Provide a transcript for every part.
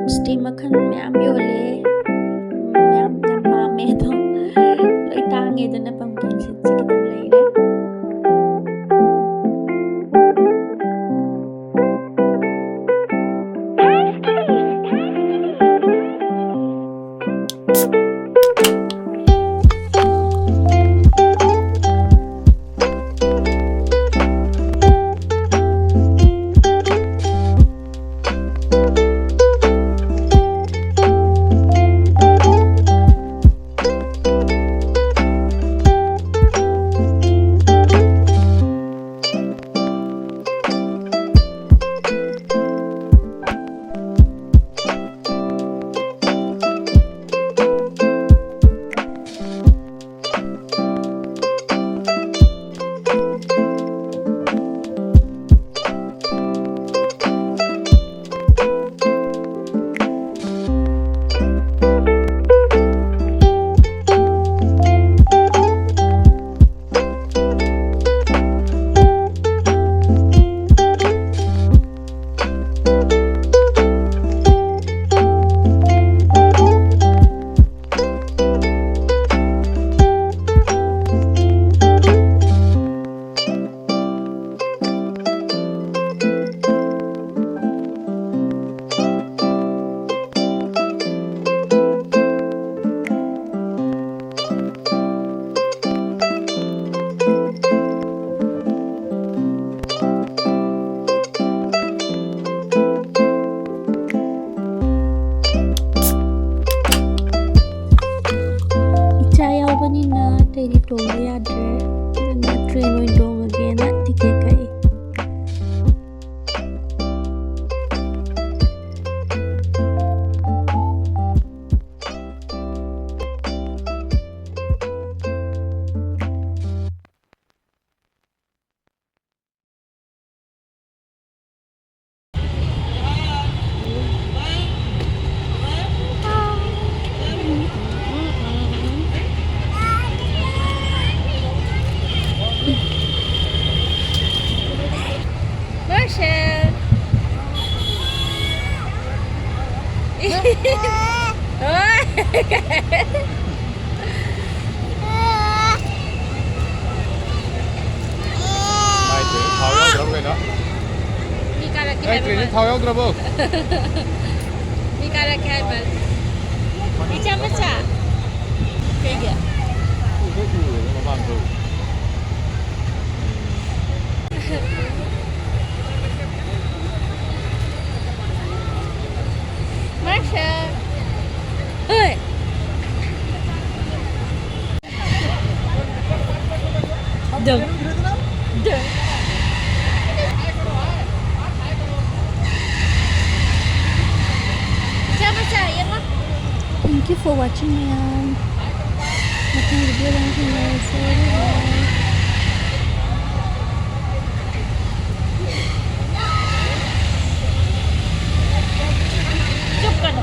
steam makan ma'am yole ma'am yam pame to loi tange dana pumpkin seeds se kitang leire Tadi tunggu ya dre, na train window again na tiket kai. Mày chỉ tháo áo drop cái đó. Đây chỉ tháo áo drop không? Ni cara kai bal. Ni chama cha. Cái gì? Cái gì mà bạn rồi. Marsha. Ơi. Đừng. Đừng. Thank you for watching my video lang chúc cần.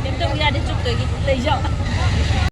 Đến đâu ra để chúc tới lấy giọng.